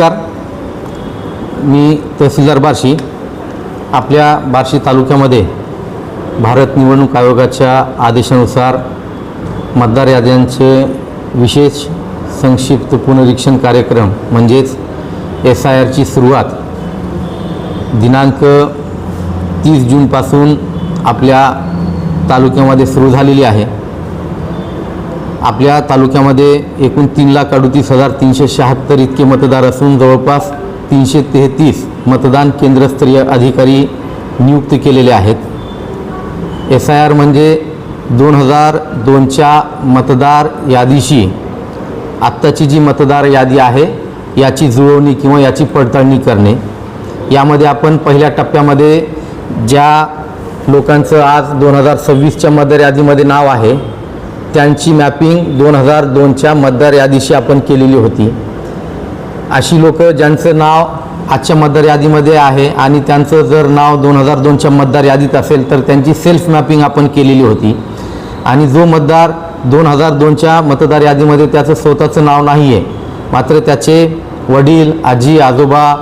नमस्कार, मी तहसीलदार बार्शी। आपल्या बार्शी तालुक्यामध्ये भारत निवडणूक आयोगाच्या आदेशानुसार मतदार याद्यांचे विशेष संक्षिप्त पुनरीक्षण कार्यक्रम म्हणजेच SIRची सुरुवात दिनांक 30 जूनपासून आपल्या तालुक्यामध्ये सुरू झालेली आहे। आपल्या तालुक्यामध्ये एकूण 3,38,376 इतके मतदार असून जवळपास 333 मतदान केंद्रस्तरीय अधिकारी नियुक्त केलेले आहेत। SIR म्हणजे 2002च्या मतदार यादीशी आत्ताची जी मतदार यादी आहे याची जुळवणी किंवा याची पडताळणी करणे। यामध्ये आपण पहिल्या टप्प्यामध्ये ज्या लोकांचं आज 2026च्या मतदार यादीमध्ये नाव आहे त्यांची मॅपिंग 2002च्या मतदार यादीशी आपण केलेली होती। अशी लोक ज्यांचं नाव आजच्या मतदार यादीमध्ये आहे आणि त्यांचं जर नाव 2002च्या मतदार यादीत असेल तर त्यांची सेल्फ मॅपिंग आपण केलेली होती। आणि जो मतदार 2002च्या मतदार यादीमध्ये त्याचं स्वतःचं नाव नाही आहे मात्र त्याचे वडील, आजी, आजोबा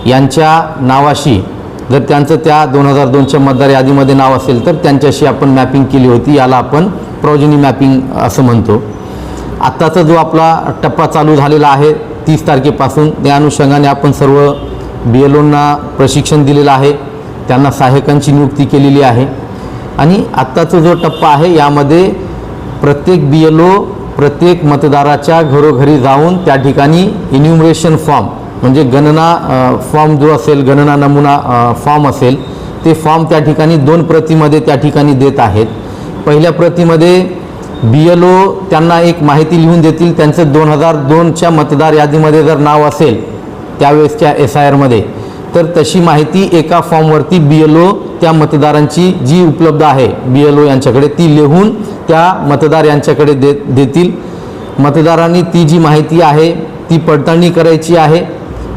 यांच्या नावाशी जर त्यांचं त्या 2002च्या मतदार यादीमध्ये नाव असेल तर त्यांच्याशी आपण मॅपिंग केली होती। याला आपण प्रोजेनी मॅपिंग असं म्हणतो। आत्ताचा जो आपला टप्पा चालू झालेला आहे 30 तारखेपासून, त्या अनुषंगाने आपण सर्व BLOंना प्रशिक्षण दिलेलं आहे, त्यांना सहाय्यकांची नियुक्ती केलेली आहे। आणि आत्ताचा जो टप्पा आहे यामध्ये प्रत्येक BLO प्रत्येक मतदाराच्या घरोघरी जाऊन त्या ठिकाणी इन्युमरेशन फॉर्म म्हणजे गणना फॉर्म जो असेल, गणना नमुना फॉर्म असेल, ते फॉर्म त्या ठिकाणी 2 प्रतीमध्ये त्या ठिकाणी देत आहेत। पहिल्या प्रतीमध्ये BLO त्यांना एक माहिती लिहून देतील, त्यांचं 2002च्या मतदार यादीमध्ये जर नाव असेल त्यावेळेसच्या SIRमध्ये तर तशी माहिती एका फॉर्मवरती BLO त्या मतदारांची जी उपलब्ध आहे BLO यांच्याकडे ती लिहून त्या मतदार यांच्याकडे देतील। मतदारांनी ती जी माहिती आहे ती पडताळणी करायची आहे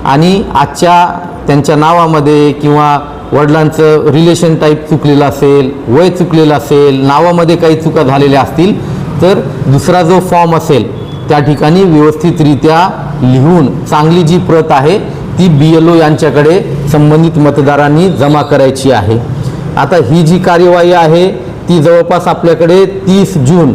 आणि आजच्या त्यांच्या नावामध्ये किंवा वडिलांचं रिलेशन टाईप चुकलेलं असेल, वय चुकलेलं असेल, नावामध्ये काही चुका झालेल्या असतील तर दुसरा जो फॉर्म असेल त्या ठिकाणी व्यवस्थितरित्या लिहून चांगली जी प्रत आहे ती BLO यांच्याकडे संबंधित मतदारांनी जमा करायची आहे। आता ही जी कार्यवाही आहे ती जवळपास आपल्याकडे 30 जून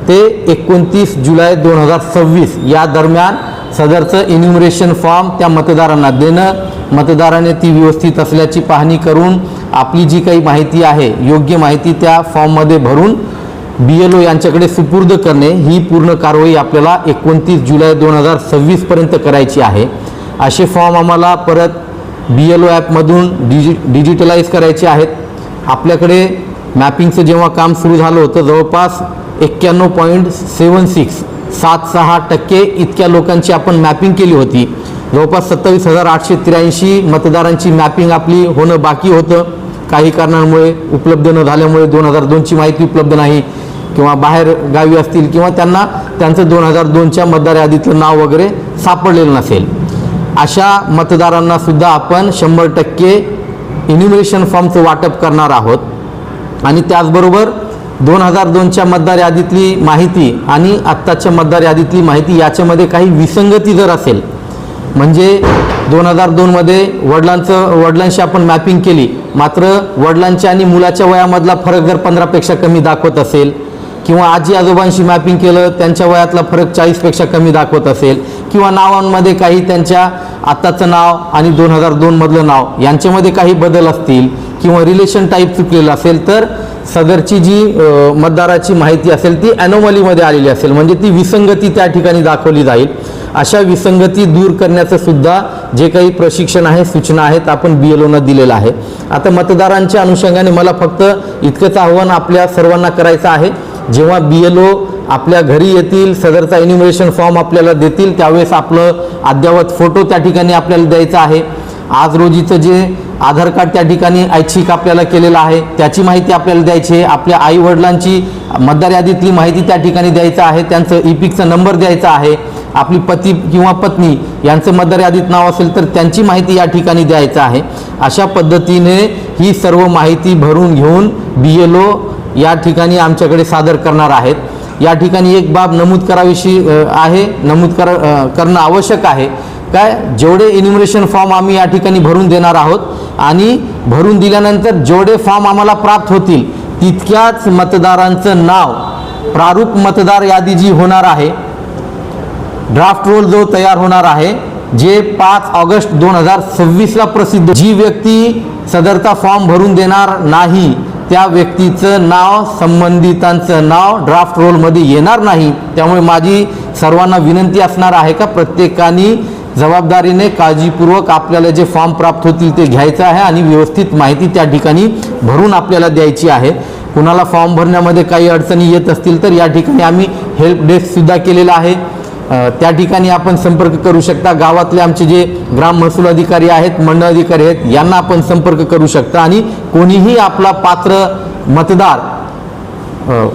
ते 29 जुलै 2026 या दरम्यान सदरचं इन्युमरेशन फॉर्म त्या मतदारांना देणं, मतदाराने ती व्यवस्थित असल्याची पाहणी करून आपली जी काही माहिती आहे योग्य माहिती त्या फॉर्ममध्ये भरून BLO यांच्याकडे सुपूर्द करणे, ही पूर्ण कारवाई आपल्याला 29 जुलै 2026 पर्यंत करायची आहे। असे फॉर्म आम्हाला परत BLO ॲपमधून डिजिटलाइज करायचे आहेत। आपल्याकडे मॅपिंगचं जेव्हा काम सुरू झालं होतं जवळपास 91.76% इतक्या लोकांची आपण मॅपिंग केली होती। जवळपास 27,883 मतदारांची मॅपिंग आपली होणं बाकी होतं। काही कारणांमुळे उपलब्ध न झाल्यामुळे 2002ची माहिती उपलब्ध नाही किंवा बाहेर गावी असतील किंवा त्यांना त्यांचं 2002च्या मतदार यादीतलं नाव वगैरे सापडलेलं नसेल, अशा मतदारांना सुद्धा आपण 100% इन्युमरेशन फॉर्मचं वाटप करणार आहोत। आणि त्याचबरोबर 2002च्या मतदार यादीतली माहिती आणि आत्ताच्या मतदार यादीतली माहिती याच्यामध्ये काही विसंगती जर असेल, म्हणजे 2002मध्ये वडिलांशी आपण मॅपिंग केली मात्र वडिलांच्या आणि मुलाच्या वयामधला फरक जर 15पेक्षा कमी दाखवत असेल किंवा आजी आजोबांशी मॅपिंग केलं त्यांच्या वयातला फरक 40पेक्षा कमी दाखवत असेल किंवा नावांमध्ये काही त्यांच्या आत्ताचं नाव आणि 2002मधलं नाव यांच्यामध्ये काही बदल असतील किंवा रिलेशन टाईप चुकलेलं असेल तर सदरची जी मतदाराची माहिती असेल ती ॲनोमलीमध्ये आलेली असेल, म्हणजे ती विसंगती त्या ठिकाणी दाखवली जाईल। अशा विसंगती दूर करण्याचं सुद्धा जे काही प्रशिक्षण आहे, सूचना आहेत आपण BLOंना दिलेलं आहे। आता मतदारांच्या अनुषंगाने मला फक्त इतकंच आव्हान आपल्या सर्वांना करायचं आहे, जेव्हा BLO आपल्या घरी येतील, सदरचा इन्युमरेशन फॉर्म आपल्याला देतील त्यावेळेस आपलं अद्ययावत फोटो त्या ठिकाणी आपल्याला द्यायचा आहे। आज रोजीचं जे आधार कार्ड त्या ठिकाणी ऐच्छिक आपल्याला केलेलं आहे त्याची माहिती आपल्याला द्यायची आहे। आपल्या आई वडिलांची मतदार यादीतली माहिती त्या ठिकाणी द्यायचं आहे, त्यांचं EPICचा नंबर द्यायचा आहे। आपली पती किंवा पत्नी यांचं मतदार यादीत नाव असेल तर त्यांची माहिती या ठिकाणी द्यायचं आहे। अशा पद्धतीने ही सर्व माहिती भरून घेऊन BLO या ठिकाणी आमच्याकडे सादर करणार आहेत। या ठिकाणी एक बाब नमूद करावीशी आहे, करणं आवश्यक आहे काय जेवढे इन्युमरेशन फॉर्म आम्ही या ठिकाणी भरून देणार आहोत आणि भरून दिल्यानंतर जेवढे फॉर्म आम्हाला प्राप्त होतील तितक्याच मतदारांचं नाव प्रारूप मतदार यादी जी होणार आहे, ड्राफ्ट रोल जो तयार होणार आहे, जे 5 ऑगस्ट 2026ला प्रसिद्ध, जी व्यक्ती सदरचा फॉर्म भरून देणार नाही त्या व्यक्तीचं नाव, संबंधितांचं नाव ड्राफ्ट रोलमध्ये येणार नाही. त्यामुळे माझी सर्वांना विनंती असणार आहे का प्रत्येकाने जबाबदारीने काळजीपूर्वक आपल्याला जे फॉर्म प्राप्त होतील ते घ्यायचं आहे आणि व्यवस्थित माहिती त्या ठिकाणी भरून आपल्याला द्यायची आहे. कुणाला फॉर्म भरण्यामध्ये काही अडचणी येत असतील तर या ठिकाणी आम्ही हेल्प डेस्कसुद्धा केलेला आहे. त्या ठिकाणी आपण संपर्क करू शकता. गावातले आमचे जे ग्राम महसूल अधिकारी आहेत, मंडळ अधिकारी आहेत, यांना आपण संपर्क करू शकता आणि कोणीही आपला पात्र मतदार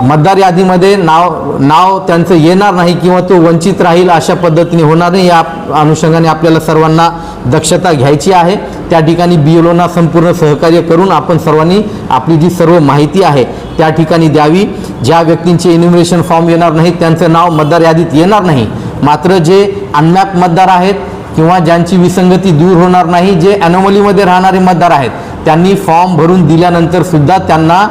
मतदार यादीमध्ये नाव त्यांचं येणार नाही किंवा तो वंचित राहील अशा पद्धतीने होणार नाही. या अनुषंगाने आपल्याला सर्वांना दक्षता घ्यायची आहे. त्या ठिकाणी BLOना संपूर्ण सहकार्य करून आपण सर्वांनी आपली जी सर्व माहिती आहे त्या ठिकाणी द्यावी. ज्या व्यक्तींचे इन्युमरेशन फॉर्म येणार नाही त्यांचं नाव मतदार यादीत येणार नाही, मात्र जे अनमॅप मतदार आहेत किंवा ज्यांची विसंगती दूर होणार नाही, जे अनोमलीमध्ये राहणारे मतदार आहेत, त्यांनी फॉर्म भरून दिल्यानंतर सुद्धा त्यांना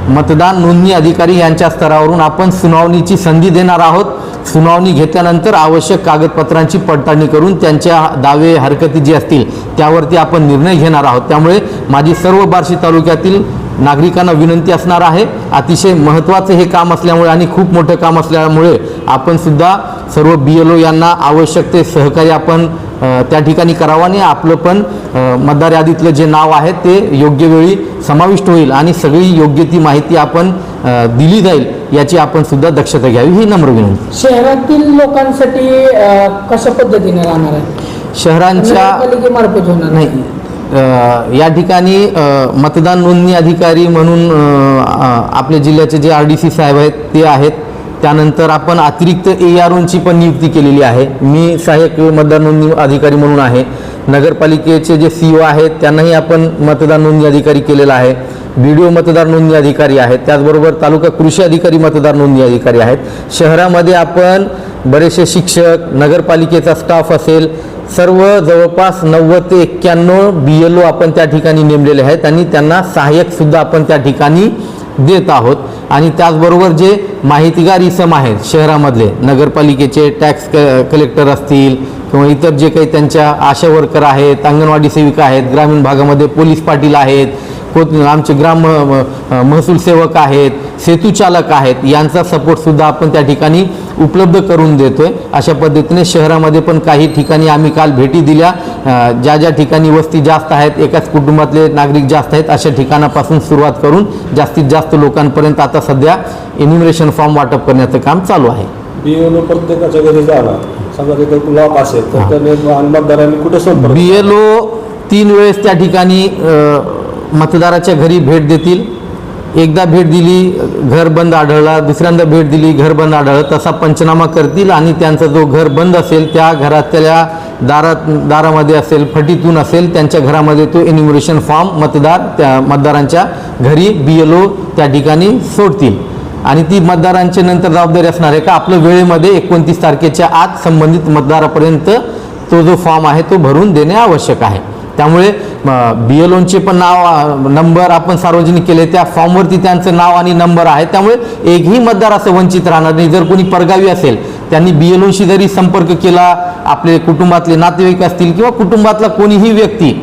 मतदान नोंदणी अधिकारी यांच्या स्तरावरून आपण सुनावणीची संधी देणार आहोत. सुनावणी घेतल्यानंतर आवश्यक कागदपत्रांची पडताळणी करून त्यांच्या दावे हरकती जी असतील त्यावरती आपण निर्णय घेणार आहोत. त्यामुळे माझी सर्व बार्शी तालुक्यातील नागरिकांना विनंती असणार आहे, अतिशय महत्त्वाचं हे काम असल्यामुळे आणि खूप मोठं काम असल्यामुळे आपण सुद्धा सर्व BLO यांना आवश्यक ते सहकार्य आपण त्या ठिकाणी करावं आणि आपलं पण मतदार यादीतलं जे नाव आहे ते योग्य वेळी समाविष्ट होईल आणि सगळी योग्य ती माहिती आपण दिली जाईल याची आपण सुद्धा दक्षता घ्यावी ही नम्र विनंती. शहरातील लोकांसाठी कशा पद्धतीने राहणार आहे? शहरांच्या पालिकेमार्फत होणार नाही. या ठिकाणी मतदान नोंदणी अधिकारी म्हणून आपल्या जिल्ह्याचे जे RDC साहेब आहेत ते आहेत. त्यानंतर आपण अतिरिक्त AROंची पण नियुक्ती केलेली आहे. मी सहाय्यक मतदार नोंदणी अधिकारी म्हणून आहे. नगरपालिकेचे जे CO आहेत त्यांनाही आपण मतदार नोंदणी अधिकारी केलेला आहे. BDO मतदार नोंदणी अधिकारी आहेत. त्याचबरोबर तालुका कृषी अधिकारी मतदार नोंदणी अधिकारी आहेत. शहरामध्ये आपण बरेचसे शिक्षक, नगरपालिकेचा स्टाफ असेल, सर्व जवळपास 90 ते 91 BLO आपण त्या ठिकाणी नेमलेले आहेत आणि त्यांना सहाय्यकसुद्धा आपण त्या ठिकाणी देत आहोत. आणि त्याचबरोबर जे माहितीगार इसम आहेत शहरामधले, नगरपालिकेचे टॅक्स कलेक्टर असतील किंवा इतर जे काही त्यांच्या आशा वर्कर आहेत, अंगणवाडी सेविका आहेत, ग्रामीण भागामध्ये पोलीस पाटील आहेत, आमचे ग्राम महसूल सेवक आहेत, सेतुचालक आहेत, यांचा सपोर्टसुद्धा आपण त्या ठिकाणी उपलब्ध करून देतोय. अशा पद्धतीने शहरामध्ये पण काही ठिकाणी आम्ही काल भेटी दिल्या. ज्या ज्या ठिकाणी वस्ती जास्त आहेत, एकाच कुटुंबातले नागरिक जास्त आहेत अशा ठिकाणापासून सुरुवात करून जास्तीत जास्त लोकांपर्यंत आता सध्या इन्युमरेशन फॉर्म वाटप करण्याचं काम चालू आहे. BLO प्रत्येकाच्या घरी जाणार, समजा तिथे लॉक असेल तर त्याने मतदारांनी कुठे संपर्क? BLO 3 वेळेस त्या ठिकाणी मतदाराच्या घरी भेट देतील. एकदा भेट दिली, घर बंद आढळला, दुसऱ्यांदा भेट दिली, घर बंद आढळलं, तसा पंचनामा करतील आणि त्यांचा जो घर बंद असेल त्या घरातल्या दारामध्ये असेल, फटीतून असेल, त्यांच्या घरामध्ये तो इन्युमरेशन फॉर्म त्या मतदारांच्या घरी BLO त्या ठिकाणी सोडतील. आणि ती मतदारांची नंतर जबाबदारी असणार आहे का आपलं वेळेमध्ये 29 तारखेच्या आत संबंधित मतदारापर्यंत तो जो फॉर्म आहे तो भरून देणे आवश्यक आहे. त्यामुळे BLOंचे पण नाव नंबर आपण सार्वजनिक केले, त्या फॉर्मवरती त्यांचं नाव आणि नंबर आहे. त्यामुळे एकही मतदार असं वंचित राहणार नाही. जर कोणी परगावी असेल त्यांनी BLOंशी जरी संपर्क केला, आपले कुटुंबातले नातेवाईक असतील किंवा कुटुंबातला कोणीही व्यक्ती,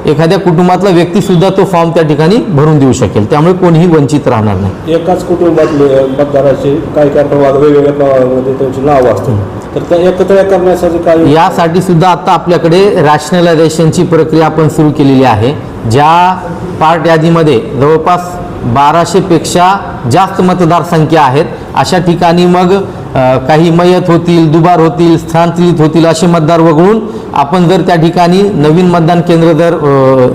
एखाद्या कुटुंबातला व्यक्तीसुद्धा तो फॉर्म त्या ठिकाणी भरून देऊ शकेल. त्यामुळे कोणीही वंचित राहणार नाही. एकाच कुटुंबातले मतदाराचे काही प्रभाग वेगवेगळ्या प्रभागामध्ये त्यांची नावं असतात, तर त्या एकत्र करण्यासाठी काय? यासाठी सुद्धा आता आपल्याकडे रॅशनलायझेशनची प्रक्रिया आपण सुरू केलेली आहे. ज्या पार्ट यादीमध्ये जवळपास 1200 पेक्षा जास्त मतदार संख्या आहेत अशा ठिकाणी मग काही मयत होतील, दुबार होतील, स्थानांतरित होतील असे मतदार वगळून आपण जर त्या ठिकाणी नवीन मतदान केंद्र जर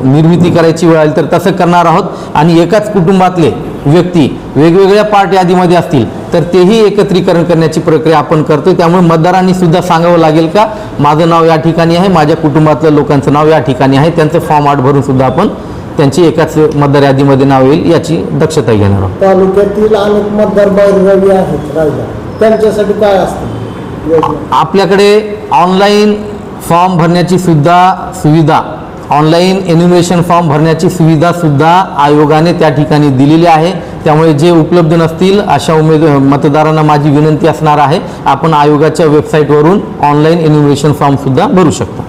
निर्मिती करायची वेळ आली तर तसं करणार आहोत. आणि एकाच कुटुंबातले व्यक्ती वेगवेगळ्या पार्ट यादीमध्ये असतील तर तेही एकत्रीकरण करण्याची प्रक्रिया आपण करतो. त्यामुळे मतदारांनी सुद्धा सांगावं लागेल का माझं नाव या ठिकाणी आहे, माझ्या कुटुंबातल्या लोकांचं नाव या ठिकाणी आहे, त्यांचं फॉर्म 8 भरून सुद्धा आपण त्यांची एकाच मतदार यादीमध्ये नाव येईल याची दक्षता घेणार आहोत. तालुक्यातील अनेक मतदार बाहेरगावी आहेत राहिला, त्यांच्यासाठी काय असतं? आपल्याकडे ऑनलाईन फॉर्म भरण्याची सुविधा ऑनलाईन एन्युमरेशन फॉर्म भरण्याची सुविधासुद्धा आयोगाने त्या ठिकाणी दिलेली आहे. त्यामुळे जे उपलब्ध नसतील अशा मतदारांना माझी विनंती असणार आहे, आपण आयोगाच्या वेबसाईटवरून ऑनलाईन एन्युमरेशन फॉर्मसुद्धा भरू शकता.